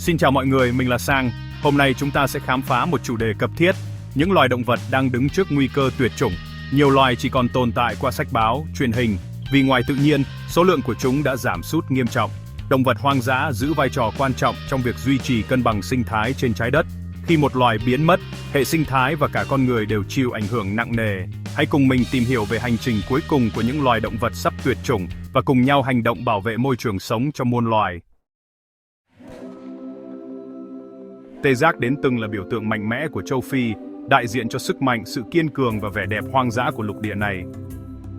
Xin chào mọi người, mình là Sang. Hôm nay chúng ta sẽ khám phá một chủ đề cấp thiết, những loài động vật đang đứng trước nguy cơ tuyệt chủng. Nhiều loài chỉ còn tồn tại qua sách báo, truyền hình, vì ngoài tự nhiên, số lượng của chúng đã giảm sút nghiêm trọng. Động vật hoang dã giữ vai trò quan trọng trong việc duy trì cân bằng sinh thái trên trái đất. Khi một loài biến mất, hệ sinh thái và cả con người đều chịu ảnh hưởng nặng nề. Hãy cùng mình tìm hiểu về hành trình cuối cùng của những loài động vật sắp tuyệt chủng và cùng nhau hành động bảo vệ môi trường sống cho muôn loài. Tê giác đến từng là biểu tượng mạnh mẽ của châu Phi, đại diện cho sức mạnh, sự kiên cường và vẻ đẹp hoang dã của lục địa này.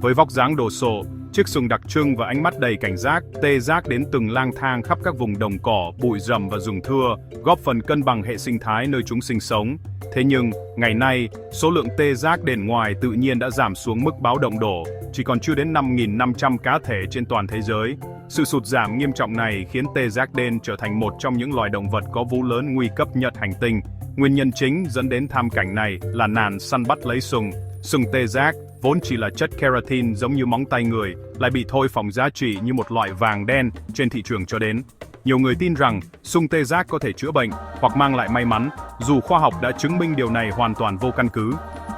Với vóc dáng đồ sộ, chiếc sừng đặc trưng và ánh mắt đầy cảnh giác, tê giác đến từng lang thang khắp các vùng đồng cỏ, bụi rậm và rừng thưa, góp phần cân bằng hệ sinh thái nơi chúng sinh sống. Thế nhưng, ngày nay, số lượng tê giác đền ngoài tự nhiên đã giảm xuống mức báo động đỏ, chỉ còn chưa đến 5.500 cá thể trên toàn thế giới. Sự sụt giảm nghiêm trọng này khiến tê giác đen trở thành một trong những loài động vật có vú lớn nguy cấp nhất hành tinh. Nguyên nhân chính dẫn đến thảm cảnh này là nạn săn bắt lấy sừng. Sừng tê giác, vốn chỉ là chất keratin giống như móng tay người, lại bị thổi phồng giá trị như một loại vàng đen trên thị trường cho đến. Nhiều người tin rằng sừng tê giác có thể chữa bệnh hoặc mang lại may mắn, dù khoa học đã chứng minh điều này hoàn toàn vô căn cứ.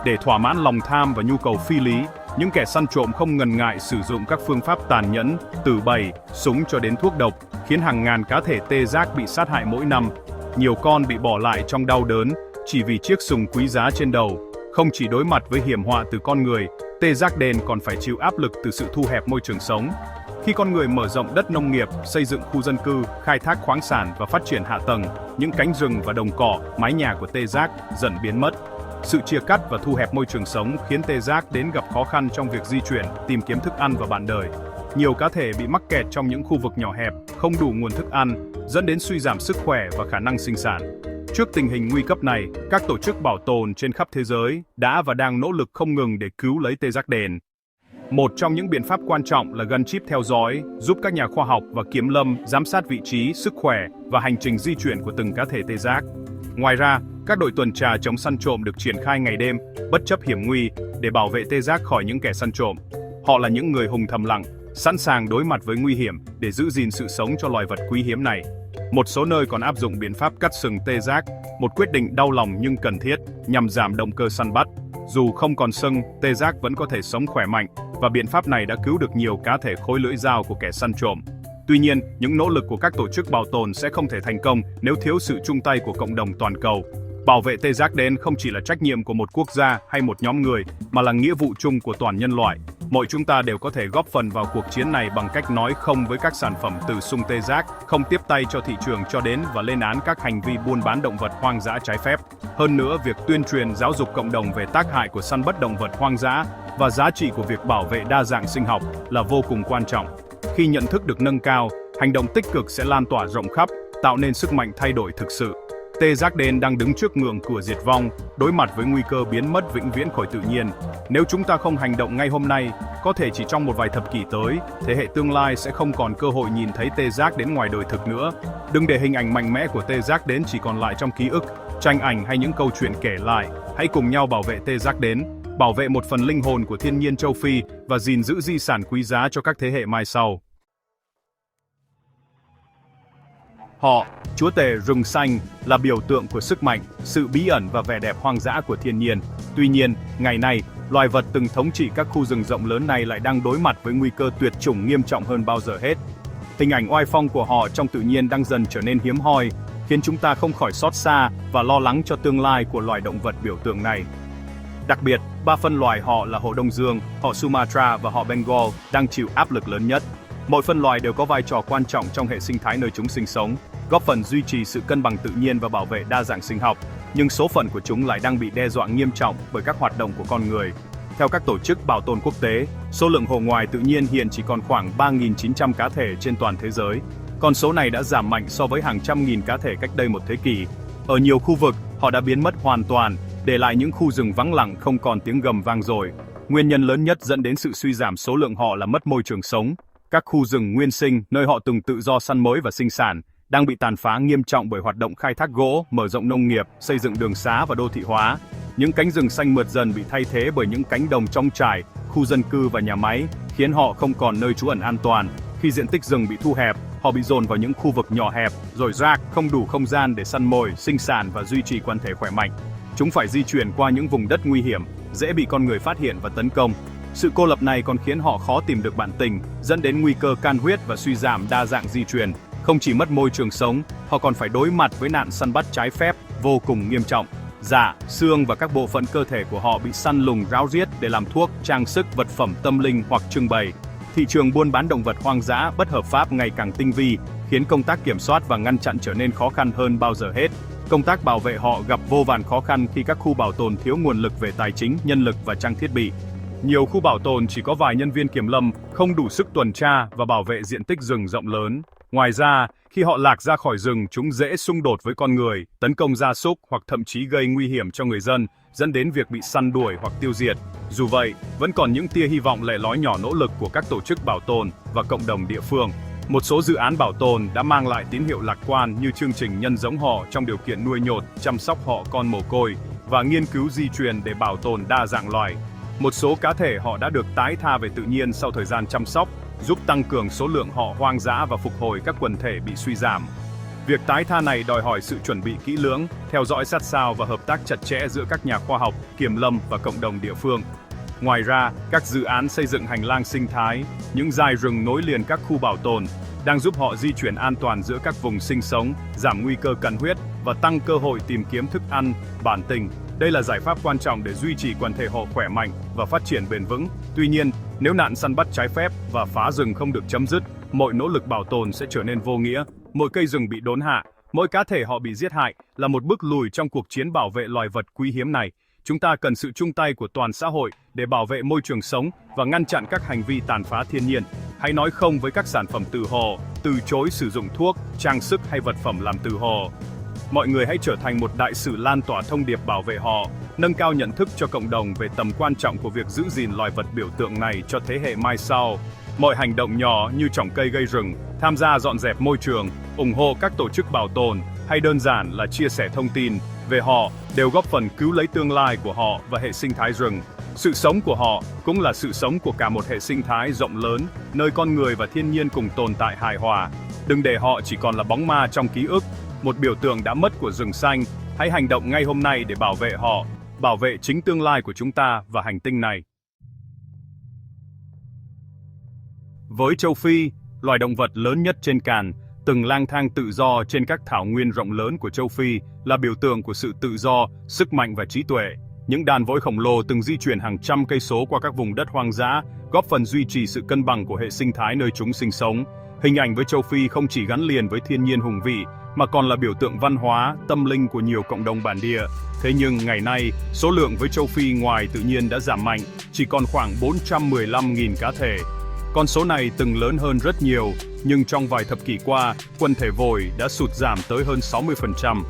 Để thỏa mãn lòng tham và nhu cầu phi lý, những kẻ săn trộm không ngần ngại sử dụng các phương pháp tàn nhẫn, từ bầy, súng cho đến thuốc độc, khiến hàng ngàn cá thể tê giác bị sát hại mỗi năm. Nhiều con bị bỏ lại trong đau đớn chỉ vì chiếc sừng quý giá trên đầu. Không chỉ đối mặt với hiểm họa từ con người, tê giác đen còn phải chịu áp lực từ sự thu hẹp môi trường sống. Khi con người mở rộng đất nông nghiệp, xây dựng khu dân cư, khai thác khoáng sản và phát triển hạ tầng, những cánh rừng và đồng cỏ, mái nhà của tê giác dần biến mất. Sự chia cắt và thu hẹp môi trường sống khiến tê giác đến gặp khó khăn trong việc di chuyển, tìm kiếm thức ăn và bạn đời. Nhiều cá thể bị mắc kẹt trong những khu vực nhỏ hẹp, không đủ nguồn thức ăn, dẫn đến suy giảm sức khỏe và khả năng sinh sản. Trước tình hình nguy cấp này, các tổ chức bảo tồn trên khắp thế giới đã và đang nỗ lực không ngừng để cứu lấy tê giác đen. Một trong những biện pháp quan trọng là gắn chip theo dõi, giúp các nhà khoa học và kiểm lâm giám sát vị trí, sức khỏe và hành trình di chuyển của từng cá thể tê giác. Ngoài ra, các đội tuần tra chống săn trộm được triển khai ngày đêm, bất chấp hiểm nguy, để bảo vệ tê giác khỏi những kẻ săn trộm. Họ là những người hùng thầm lặng, sẵn sàng đối mặt với nguy hiểm để giữ gìn sự sống cho loài vật quý hiếm này. Một số nơi còn áp dụng biện pháp cắt sừng tê giác, một quyết định đau lòng nhưng cần thiết, nhằm giảm động cơ săn bắt. Dù không còn sừng, tê giác vẫn có thể sống khỏe mạnh, và biện pháp này đã cứu được nhiều cá thể khối lưỡi dao của kẻ săn trộm. Tuy nhiên, những nỗ lực của các tổ chức bảo tồn sẽ không thể thành công nếu thiếu sự chung tay của cộng đồng toàn cầu. Bảo vệ tê giác đen không chỉ là trách nhiệm của một quốc gia hay một nhóm người, mà là nghĩa vụ chung của toàn nhân loại. Mọi chúng ta đều có thể góp phần vào cuộc chiến này bằng cách nói không với các sản phẩm từ sừng tê giác, không tiếp tay cho thị trường cho đến và lên án các hành vi buôn bán động vật hoang dã trái phép. Hơn nữa, việc tuyên truyền giáo dục cộng đồng về tác hại của săn bắt động vật hoang dã và giá trị của việc bảo vệ đa dạng sinh học là vô cùng quan trọng. Khi nhận thức được nâng cao, hành động tích cực sẽ lan tỏa rộng khắp, tạo nên sức mạnh thay đổi thực sự. Tê giác đen đang đứng trước ngưỡng cửa diệt vong, đối mặt với nguy cơ biến mất vĩnh viễn khỏi tự nhiên. Nếu chúng ta không hành động ngay hôm nay, có thể chỉ trong một vài thập kỷ tới, thế hệ tương lai sẽ không còn cơ hội nhìn thấy tê giác đến ngoài đời thực nữa. Đừng để hình ảnh mạnh mẽ của tê giác đến chỉ còn lại trong ký ức, tranh ảnh hay những câu chuyện kể lại. Hãy cùng nhau bảo vệ tê giác đến, bảo vệ một phần linh hồn của thiên nhiên châu Phi và gìn giữ di sản quý giá cho các thế hệ mai sau. Họ, chúa tể rừng xanh, là biểu tượng của sức mạnh, sự bí ẩn và vẻ đẹp hoang dã của thiên nhiên. Tuy nhiên, ngày nay, loài vật từng thống trị các khu rừng rộng lớn này lại đang đối mặt với nguy cơ tuyệt chủng nghiêm trọng hơn bao giờ hết. Hình ảnh oai phong của họ trong tự nhiên đang dần trở nên hiếm hoi, khiến chúng ta không khỏi xót xa và lo lắng cho tương lai của loài động vật biểu tượng này. Đặc biệt, ba phân loài họ là họ Đông Dương, họ Sumatra và họ Bengal đang chịu áp lực lớn nhất. Mỗi phân loài đều có vai trò quan trọng trong hệ sinh thái nơi chúng sinh sống, góp phần duy trì sự cân bằng tự nhiên và bảo vệ đa dạng sinh học, nhưng số phận của chúng lại đang bị đe dọa nghiêm trọng bởi các hoạt động của con người. Theo các tổ chức bảo tồn quốc tế, số lượng hổ ngoài tự nhiên hiện chỉ còn khoảng 3.900 cá thể trên toàn thế giới. Con số này đã giảm mạnh so với hàng trăm nghìn cá thể cách đây một thế kỷ. Ở nhiều khu vực, họ đã biến mất hoàn toàn, để lại những khu rừng vắng lặng không còn tiếng gầm vang dội. Nguyên nhân lớn nhất dẫn đến sự suy giảm số lượng họ là mất môi trường sống. Các khu rừng nguyên sinh, nơi họ từng tự do săn mối và sinh sản, đang bị tàn phá nghiêm trọng bởi hoạt động khai thác gỗ, mở rộng nông nghiệp, xây dựng đường xá và đô thị hóa. Những cánh rừng xanh mượt dần bị thay thế bởi những cánh đồng trống trải, khu dân cư và nhà máy, khiến họ không còn nơi trú ẩn an toàn. Khi diện tích rừng bị thu hẹp, họ bị dồn vào những khu vực nhỏ hẹp, rải rác, không đủ không gian để săn mồi, sinh sản và duy trì quần thể khỏe mạnh. Chúng phải di chuyển qua những vùng đất nguy hiểm, dễ bị con người phát hiện và tấn công. Sự cô lập này còn khiến họ khó tìm được bạn tình, dẫn đến nguy cơ can huyết và suy giảm đa dạng di truyền. Không chỉ mất môi trường sống, họ còn phải đối mặt với nạn săn bắt trái phép vô cùng nghiêm trọng. Dạ, xương và các bộ phận cơ thể của họ bị săn lùng ráo riết để làm thuốc, trang sức, vật phẩm tâm linh hoặc trưng bày. Thị trường buôn bán động vật hoang dã bất hợp pháp ngày càng tinh vi, khiến công tác kiểm soát và ngăn chặn trở nên khó khăn hơn bao giờ hết. Công tác bảo vệ họ gặp vô vàn khó khăn khi các khu bảo tồn thiếu nguồn lực về tài chính, nhân lực và trang thiết bị. Nhiều khu bảo tồn chỉ có vài nhân viên kiểm lâm, không đủ sức tuần tra và bảo vệ diện tích rừng rộng lớn. Ngoài ra, khi họ lạc ra khỏi rừng, chúng dễ xung đột với con người, tấn công gia súc hoặc thậm chí gây nguy hiểm cho người dân, dẫn đến việc bị săn đuổi hoặc tiêu diệt. Dù vậy, vẫn còn những tia hy vọng lẻ lói nhỏ nỗ lực của các tổ chức bảo tồn và cộng đồng địa phương. Một số dự án bảo tồn đã mang lại tín hiệu lạc quan như chương trình nhân giống họ trong điều kiện nuôi nhốt, chăm sóc họ con mồ côi và nghiên cứu di truyền để bảo tồn đa dạng loài. Một số cá thể họ đã được tái tha về tự nhiên sau thời gian chăm sóc, giúp tăng cường số lượng họ hoang dã và phục hồi các quần thể bị suy giảm. Việc tái tha này đòi hỏi sự chuẩn bị kỹ lưỡng, theo dõi sát sao và hợp tác chặt chẽ giữa các nhà khoa học, kiểm lâm và cộng đồng địa phương. Ngoài ra, các dự án xây dựng hành lang sinh thái, những dải rừng nối liền các khu bảo tồn, đang giúp họ di chuyển an toàn giữa các vùng sinh sống, giảm nguy cơ cận huyết và tăng cơ hội tìm kiếm thức ăn, bản tình. Đây là giải pháp quan trọng để duy trì quần thể họ khỏe mạnh và phát triển bền vững. Tuy nhiên, nếu nạn săn bắt trái phép và phá rừng không được chấm dứt, mọi nỗ lực bảo tồn sẽ trở nên vô nghĩa. Mỗi cây rừng bị đốn hạ, mỗi cá thể họ bị giết hại là một bước lùi trong cuộc chiến bảo vệ loài vật quý hiếm này. Chúng ta cần sự chung tay của toàn xã hội để bảo vệ môi trường sống và ngăn chặn các hành vi tàn phá thiên nhiên. Hãy nói không với các sản phẩm từ họ, từ chối sử dụng thuốc, trang sức hay vật phẩm làm từ họ. Mọi người hãy trở thành một đại sứ lan tỏa thông điệp bảo vệ họ, nâng cao nhận thức cho cộng đồng về tầm quan trọng của việc giữ gìn loài vật biểu tượng này cho thế hệ mai sau. Mọi hành động nhỏ như trồng cây gây rừng, tham gia dọn dẹp môi trường, ủng hộ các tổ chức bảo tồn hay đơn giản là chia sẻ thông tin về họ đều góp phần cứu lấy tương lai của họ và hệ sinh thái rừng. Sự sống của họ cũng là sự sống của cả một hệ sinh thái rộng lớn, nơi con người và thiên nhiên cùng tồn tại hài hòa. Đừng để họ chỉ còn là bóng ma trong ký ức, một biểu tượng đã mất của rừng xanh. Hãy hành động ngay hôm nay để bảo vệ họ, bảo vệ chính tương lai của chúng ta và hành tinh này. Với châu Phi, loài động vật lớn nhất trên càn, từng lang thang tự do trên các thảo nguyên rộng lớn của châu Phi, là biểu tượng của sự tự do, sức mạnh và trí tuệ. Những đàn vỗi khổng lồ từng di chuyển hàng trăm cây số qua các vùng đất hoang dã, góp phần duy trì sự cân bằng của hệ sinh thái nơi chúng sinh sống. Hình ảnh với châu Phi không chỉ gắn liền với thiên nhiên hùng vĩ, mà còn là biểu tượng văn hóa, tâm linh của nhiều cộng đồng bản địa. Thế nhưng ngày nay, số lượng với châu Phi ngoài tự nhiên đã giảm mạnh, chỉ còn khoảng 415.000 cá thể. Con số này từng lớn hơn rất nhiều, nhưng trong vài thập kỷ qua, quần thể vồi đã sụt giảm tới hơn 60%.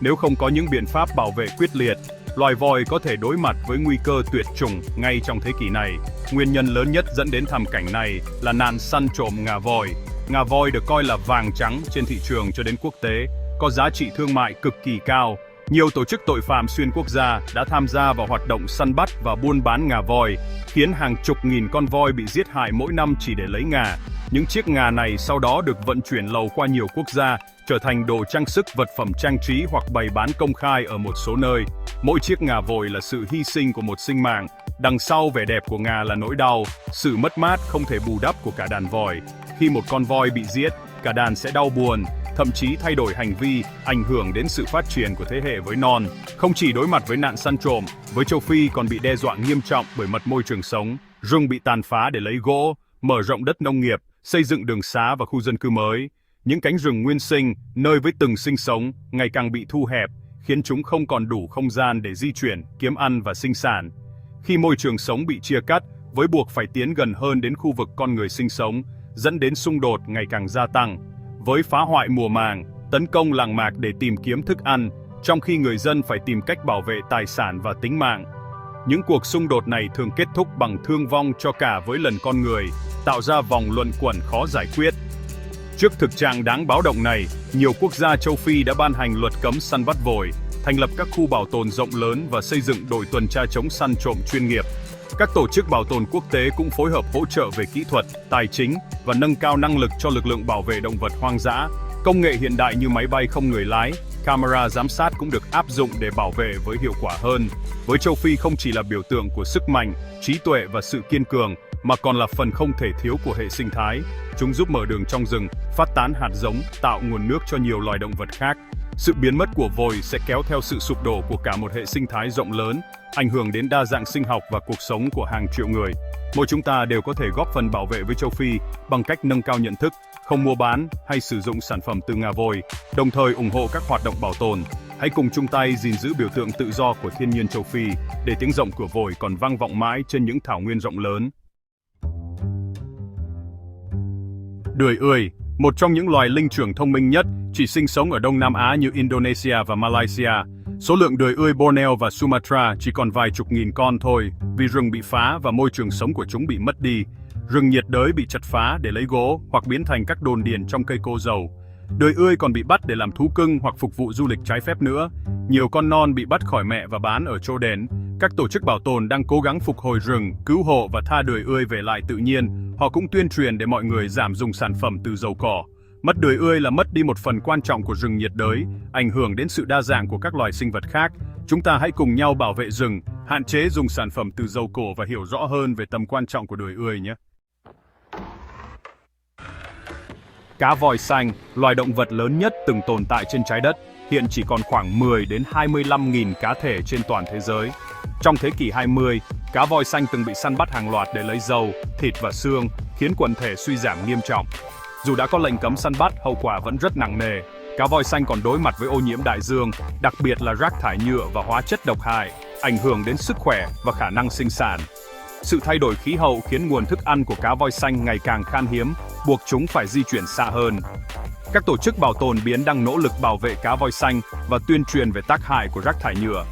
Nếu không có những biện pháp bảo vệ quyết liệt, loài voi có thể đối mặt với nguy cơ tuyệt chủng ngay trong thế kỷ này. Nguyên nhân lớn nhất dẫn đến thảm cảnh này là nạn săn trộm ngà voi. Ngà voi được coi là vàng trắng trên thị trường cho đến quốc tế, có giá trị thương mại cực kỳ cao. Nhiều tổ chức tội phạm xuyên quốc gia đã tham gia vào hoạt động săn bắt và buôn bán ngà voi, khiến hàng chục nghìn con voi bị giết hại mỗi năm chỉ để lấy ngà. Những chiếc ngà này sau đó được vận chuyển lậu qua nhiều quốc gia, trở thành đồ trang sức, vật phẩm trang trí hoặc bày bán công khai ở một số nơi. Mỗi chiếc ngà vồi là sự hy sinh của một sinh mạng. Đằng sau vẻ đẹp của ngà là nỗi đau, sự mất mát không thể bù đắp của cả đàn voi. Khi một con voi bị giết, cả đàn sẽ đau buồn, thậm chí thay đổi hành vi, ảnh hưởng đến sự phát triển của thế hệ với non. Không chỉ đối mặt với nạn săn trộm, với châu Phi còn bị đe dọa nghiêm trọng bởi mất môi trường sống. Rừng bị tàn phá để lấy gỗ, mở rộng đất nông nghiệp, xây dựng đường xá và khu dân cư mới. Những cánh rừng nguyên sinh, nơi với từng sinh sống, ngày càng bị thu hẹp, khiến chúng không còn đủ không gian để di chuyển, kiếm ăn và sinh sản. Khi môi trường sống bị chia cắt, với buộc phải tiến gần hơn đến khu vực con người sinh sống, dẫn đến xung đột ngày càng gia tăng. Với phá hoại mùa màng, tấn công làng mạc để tìm kiếm thức ăn, trong khi người dân phải tìm cách bảo vệ tài sản và tính mạng. Những cuộc xung đột này thường kết thúc bằng thương vong cho cả với lần con người, tạo ra vòng luẩn quẩn khó giải quyết. Trước thực trạng đáng báo động này, nhiều quốc gia châu Phi đã ban hành luật cấm săn bắt vồi, thành lập các khu bảo tồn rộng lớn và xây dựng đội tuần tra chống săn trộm chuyên nghiệp. Các tổ chức bảo tồn quốc tế cũng phối hợp hỗ trợ về kỹ thuật, tài chính và nâng cao năng lực cho lực lượng bảo vệ động vật hoang dã. Công nghệ hiện đại như máy bay không người lái, camera giám sát cũng được áp dụng để bảo vệ với hiệu quả hơn. Với châu Phi không chỉ là biểu tượng của sức mạnh, trí tuệ và sự kiên cường, mà còn là phần không thể thiếu của hệ sinh thái. Chúng giúp mở đường trong rừng, phát tán hạt giống, tạo nguồn nước cho nhiều loài động vật khác. Sự biến mất của vồi sẽ kéo theo sự sụp đổ của cả một hệ sinh thái rộng lớn, ảnh hưởng đến đa dạng sinh học và cuộc sống của hàng triệu người. Mỗi chúng ta đều có thể góp phần bảo vệ với châu Phi bằng cách nâng cao nhận thức, không mua bán hay sử dụng sản phẩm từ ngà voi, đồng thời ủng hộ các hoạt động bảo tồn. Hãy cùng chung tay gìn giữ biểu tượng tự do của thiên nhiên châu Phi, để tiếng rộng của vồi còn vang vọng mãi trên những thảo nguyên rộng lớn. Đười ươi, một trong những loài linh trưởng thông minh nhất, chỉ sinh sống ở Đông Nam Á như Indonesia và Malaysia. Số lượng đười ươi Borneo và Sumatra chỉ còn vài chục nghìn con thôi, vì rừng bị phá và môi trường sống của chúng bị mất đi. Rừng nhiệt đới bị chặt phá để lấy gỗ hoặc biến thành các đồn điền trong cây cô dầu. Đười ươi còn bị bắt để làm thú cưng hoặc phục vụ du lịch trái phép nữa. Nhiều con non bị bắt khỏi mẹ và bán ở chỗ đến. Các tổ chức bảo tồn đang cố gắng phục hồi rừng, cứu hộ và tha đười ươi về lại tự nhiên. Họ cũng tuyên truyền để mọi người giảm dùng sản phẩm từ dầu cỏ. Mất đười ươi là mất đi một phần quan trọng của rừng nhiệt đới, ảnh hưởng đến sự đa dạng của các loài sinh vật khác. Chúng ta hãy cùng nhau bảo vệ rừng, hạn chế dùng sản phẩm từ dầu cổ và hiểu rõ hơn về tầm quan trọng của đười ươi nhé. Cá voi xanh, loài động vật lớn nhất từng tồn tại trên trái đất, hiện chỉ còn khoảng 10 đến 25.000 cá thể trên toàn thế giới. Trong thế kỷ 20, cá voi xanh từng bị săn bắt hàng loạt để lấy dầu, thịt và xương, khiến quần thể suy giảm nghiêm trọng. Dù đã có lệnh cấm săn bắt, hậu quả vẫn rất nặng nề. Cá voi xanh còn đối mặt với ô nhiễm đại dương, đặc biệt là rác thải nhựa và hóa chất độc hại, ảnh hưởng đến sức khỏe và khả năng sinh sản. Sự thay đổi khí hậu khiến nguồn thức ăn của cá voi xanh ngày càng khan hiếm, buộc chúng phải di chuyển xa hơn. Các tổ chức bảo tồn biển đang nỗ lực bảo vệ cá voi xanh và tuyên truyền về tác hại của rác thải nhựa.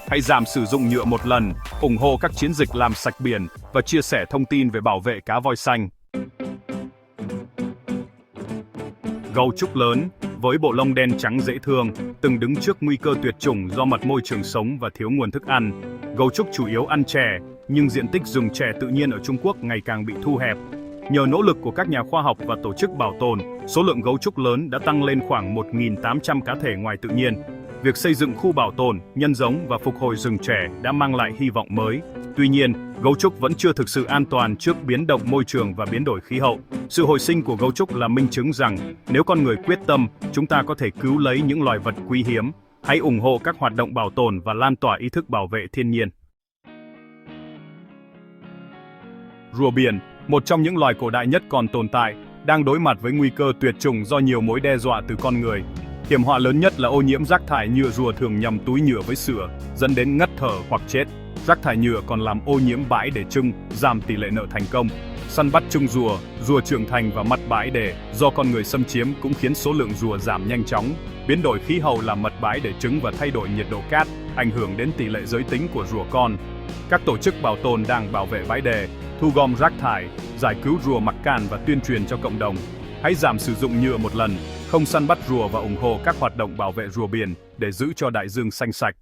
Hãy giảm sử dụng nhựa một lần, ủng hộ các chiến dịch làm sạch biển và chia sẻ thông tin về bảo vệ cá voi xanh. Gấu trúc lớn, với bộ lông đen trắng dễ thương, từng đứng trước nguy cơ tuyệt chủng do mặt môi trường sống và thiếu nguồn thức ăn. Gấu trúc chủ yếu ăn chè, nhưng diện tích rừng chè tự nhiên ở Trung Quốc ngày càng bị thu hẹp. Nhờ nỗ lực của các nhà khoa học và tổ chức bảo tồn, số lượng gấu trúc lớn đã tăng lên khoảng 1.800 cá thể ngoài tự nhiên. Việc xây dựng khu bảo tồn, nhân giống và phục hồi rừng chè đã mang lại hy vọng mới. Tuy nhiên, gấu trúc vẫn chưa thực sự an toàn trước biến động môi trường và biến đổi khí hậu. Sự hồi sinh của gấu trúc là minh chứng rằng, nếu con người quyết tâm, chúng ta có thể cứu lấy những loài vật quý hiếm. Hãy ủng hộ các hoạt động bảo tồn và lan tỏa ý thức bảo vệ thiên nhiên. Rùa biển, một trong những loài cổ đại nhất còn tồn tại, đang đối mặt với nguy cơ tuyệt chủng do nhiều mối đe dọa từ con người. Hiểm họa lớn nhất là ô nhiễm rác thải nhựa. Rùa thường nhầm túi nhựa với sữa, dẫn đến ngất thở hoặc chết. Rác thải nhựa còn làm ô nhiễm bãi để trưng, giảm tỷ lệ nợ thành công. Săn bắt trưng rùa, rùa trưởng thành và mất bãi để do con người xâm chiếm cũng khiến số lượng rùa giảm nhanh chóng. Biến đổi khí hậu làm mật bãi để trứng và thay đổi nhiệt độ cát, ảnh hưởng đến tỷ lệ giới tính của rùa con. Các tổ chức bảo tồn đang bảo vệ bãi đề, thu gom rác thải, giải cứu rùa mặc cạn và tuyên truyền cho cộng đồng. Hãy giảm sử dụng nhựa một lần, không săn bắt rùa và ủng hộ các hoạt động bảo vệ rùa biển để giữ cho đại dương xanh sạch.